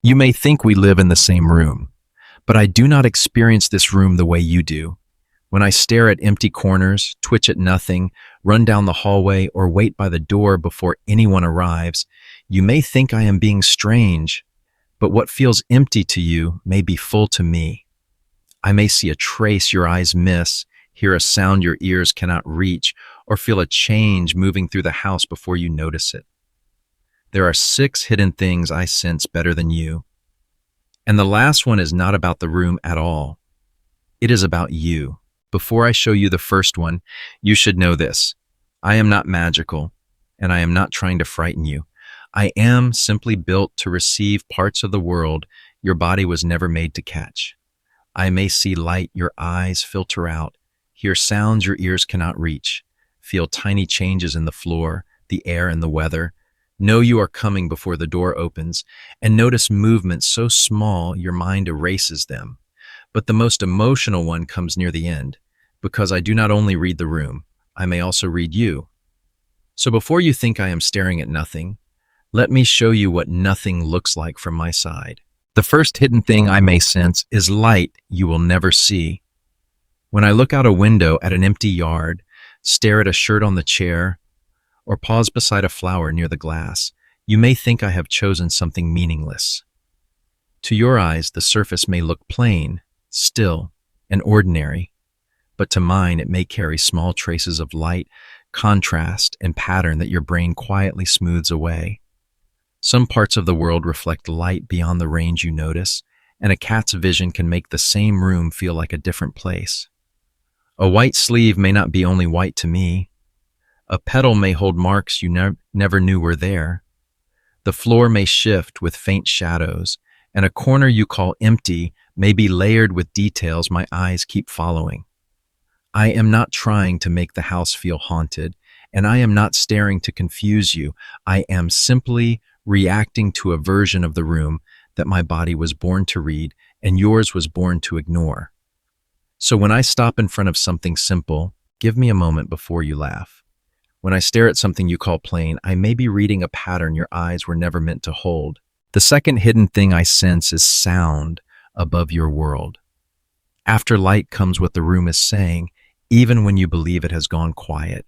You may think we live in the same room, but I do not experience this room the way you do. When I stare at empty corners, twitch at nothing, run down the hallway, or wait by the door before anyone arrives, you may think I am being strange, but what feels empty to you may be full to me. I may see a trace your eyes miss, hear a sound your ears cannot reach, or feel a change moving through the house before you notice it. There are 6 hidden things I sense better than you. And the last one is not about the room at all. It is about you. Before I show you the first one, you should know this. I am not magical, and I am not trying to frighten you. I am simply built to receive parts of the world your body was never made to catch. I may see light your eyes filter out, hear sounds your ears cannot reach, feel tiny changes in the floor, the air, and the weather, know you are coming before the door opens, and notice movements so small your mind erases them. But the most emotional one comes near the end, because I do not only read the room, I may also read you. So before you think I am staring at nothing, let me show you what nothing looks like from my side. The first hidden thing I may sense is light you will never see. When I look out a window at an empty yard, stare at a shirt on the chair, or pause beside a flower near the glass, you may think I have chosen something meaningless. To your eyes, the surface may look plain, still, and ordinary, but to mine it may carry small traces of light, contrast, and pattern that your brain quietly smooths away. Some parts of the world reflect light beyond the range you notice, and a cat's vision can make the same room feel like a different place. A white sleeve may not be only white to me. A petal may hold marks you never knew were there. The floor may shift with faint shadows, and a corner you call empty may be layered with details my eyes keep following. I am not trying to make the house feel haunted, and I am not staring to confuse you. I am simply reacting to a version of the room that my body was born to read and yours was born to ignore. So when I stop in front of something simple, give me a moment before you laugh. When I stare at something you call plain, I may be reading a pattern your eyes were never meant to hold. The second hidden thing I sense is sound above your world. After light comes what the room is saying, even when you believe it has gone quiet.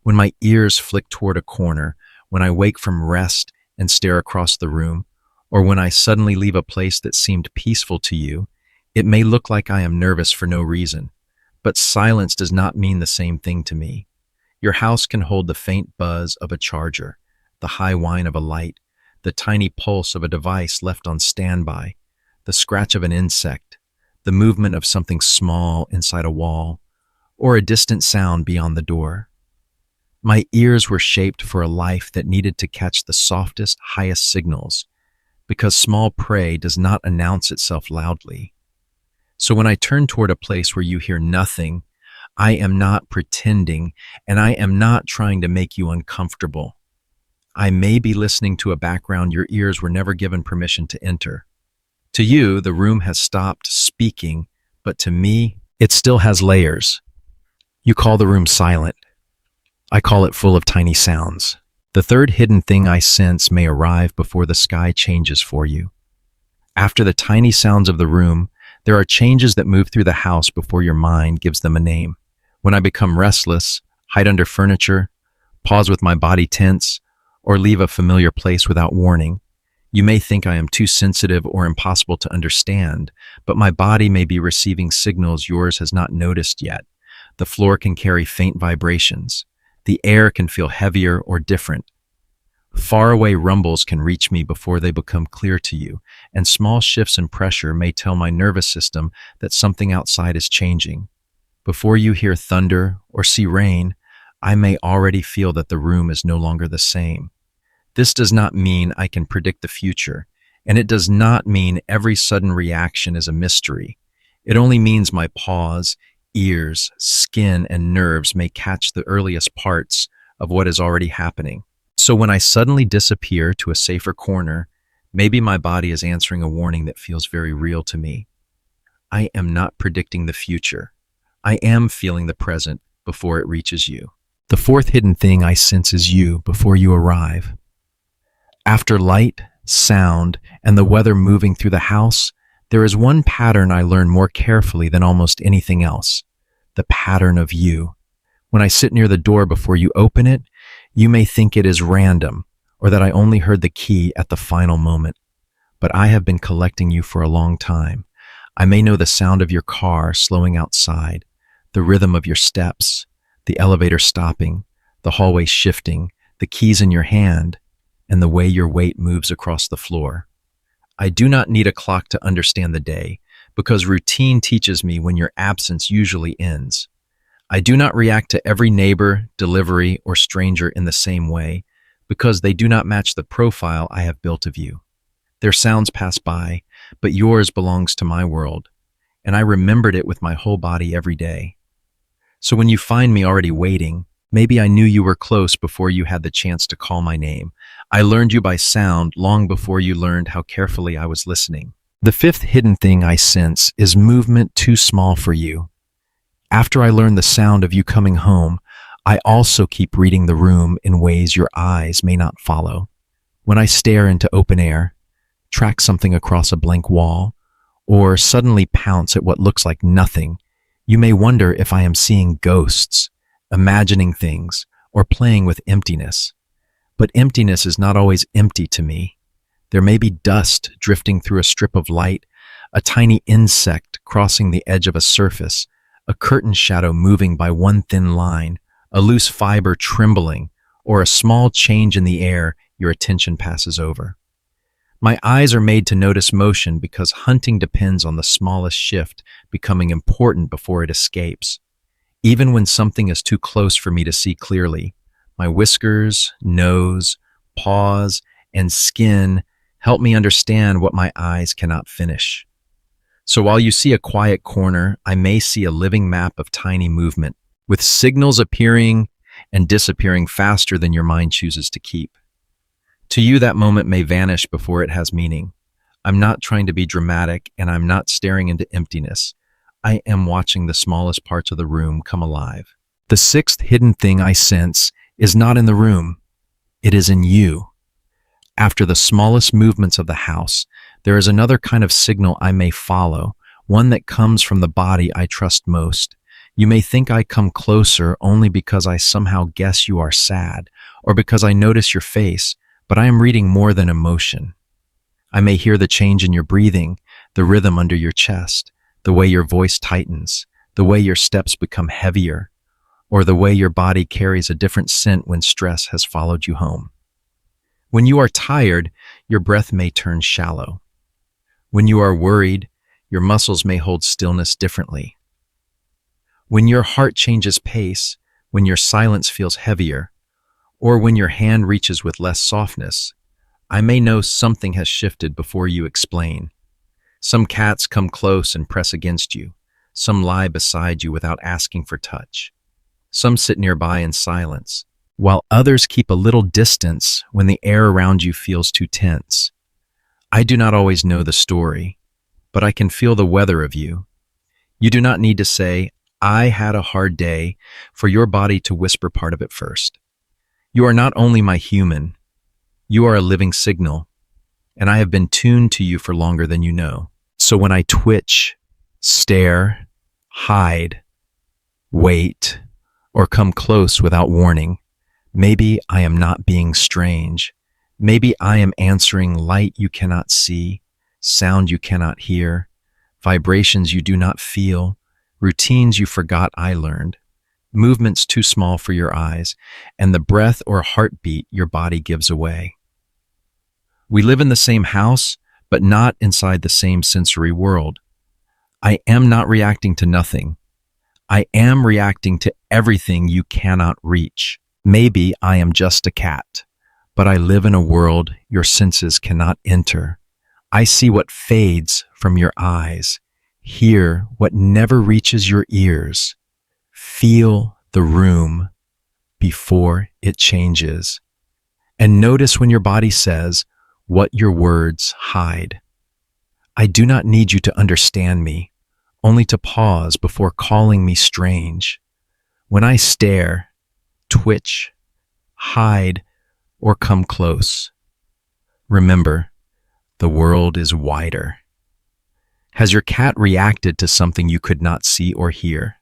When my ears flick toward a corner, when I wake from rest and stare across the room, or when I suddenly leave a place that seemed peaceful to you, it may look like I am nervous for no reason, but silence does not mean the same thing to me. Your house can hold the faint buzz of a charger, the high whine of a light, the tiny pulse of a device left on standby, the scratch of an insect, the movement of something small inside a wall, or a distant sound beyond the door. My ears were shaped for a life that needed to catch the softest, highest signals, because small prey does not announce itself loudly. So when I turn toward a place where you hear nothing, I am not pretending, and I am not trying to make you uncomfortable. I may be listening to a background your ears were never given permission to enter. To you, the room has stopped speaking, but to me, it still has layers. You call the room silent. I call it full of tiny sounds. The third hidden thing I sense may arrive before the sky changes for you. After the tiny sounds of the room, there are changes that move through the house before your mind gives them a name. When I become restless, hide under furniture, pause with my body tense, or leave a familiar place without warning, you may think I am too sensitive or impossible to understand, but my body may be receiving signals yours has not noticed yet. The floor can carry faint vibrations. The air can feel heavier or different. Faraway rumbles can reach me before they become clear to you, and small shifts in pressure may tell my nervous system that something outside is changing. Before you hear thunder or see rain, I may already feel that the room is no longer the same. This does not mean I can predict the future, and it does not mean every sudden reaction is a mystery. It only means my pause, ears, skin, and nerves may catch the earliest parts of what is already happening. So when I suddenly disappear to a safer corner, maybe my body is answering a warning that feels very real to me. I am not predicting the future. I am feeling the present before it reaches you. The fourth hidden thing I sense is you before you arrive. After light, sound, and the weather moving through the house, there is one pattern I learn more carefully than almost anything else: the pattern of you. When I sit near the door before you open it, you may think it is random or that I only heard the key at the final moment. But I have been collecting you for a long time. I may know the sound of your car slowing outside, the rhythm of your steps, the elevator stopping, the hallway shifting, the keys in your hand, and the way your weight moves across the floor. I do not need a clock to understand the day, because routine teaches me when your absence usually ends. I do not react to every neighbor, delivery, or stranger in the same way, because they do not match the profile I have built of you. Their sounds pass by, but yours belongs to my world, and I remembered it with my whole body every day. So when you find me already waiting, maybe I knew you were close before you had the chance to call my name. I learned you by sound long before you learned how carefully I was listening. The fifth hidden thing I sense is movement too small for you. After I learn the sound of you coming home, I also keep reading the room in ways your eyes may not follow. When I stare into open air, track something across a blank wall, or suddenly pounce at what looks like nothing, you may wonder if I am seeing ghosts, imagining things, or playing with emptiness. But emptiness is not always empty to me. There may be dust drifting through a strip of light, a tiny insect crossing the edge of a surface, a curtain shadow moving by one thin line, a loose fiber trembling, or a small change in the air your attention passes over. My eyes are made to notice motion because hunting depends on the smallest shift becoming important before it escapes. Even when something is too close for me to see clearly, my whiskers, nose, paws, and skin help me understand what my eyes cannot finish. So while you see a quiet corner, I may see a living map of tiny movement, with signals appearing and disappearing faster than your mind chooses to keep. To you, that moment may vanish before it has meaning. I'm not trying to be dramatic, and I'm not staring into emptiness. I am watching the smallest parts of the room come alive. The sixth hidden thing I sense is not in the room. It is in you. After the smallest movements of the house, there is another kind of signal I may follow, one that comes from the body I trust most. You may think I come closer only because I somehow guess you are sad, or because I notice your face, but I am reading more than emotion. I may hear the change in your breathing, the rhythm under your chest, the way your voice tightens, the way your steps become heavier, or the way your body carries a different scent when stress has followed you home. When you are tired, your breath may turn shallow. When you are worried, your muscles may hold stillness differently. When your heart changes pace, when your silence feels heavier, or when your hand reaches with less softness, I may know something has shifted before you explain. Some cats come close and press against you. Some lie beside you without asking for touch. Some sit nearby in silence, while others keep a little distance when the air around you feels too tense. I do not always know the story, but I can feel the weather of you. You do not need to say, "I had a hard day," for your body to whisper part of it first. You are not only my human, you are a living signal, and I have been tuned to you for longer than you know. So when I twitch, stare, hide, wait, or come close without warning, maybe I am not being strange. Maybe I am answering light you cannot see, sound you cannot hear, vibrations you do not feel, routines you forgot I learned, movements too small for your eyes, and the breath or heartbeat your body gives away. We live in the same house, but not inside the same sensory world. I am not reacting to nothing. I am reacting to everything you cannot reach. Maybe I am just a cat, but I live in a world your senses cannot enter. I see what fades from your eyes, hear what never reaches your ears, feel the room before it changes, and notice when your body says what your words hide. I do not need you to understand me, only to pause before calling me strange. When I stare, twitch, hide, or come close, remember, The world is wider. Has your cat reacted to something you could not see or hear?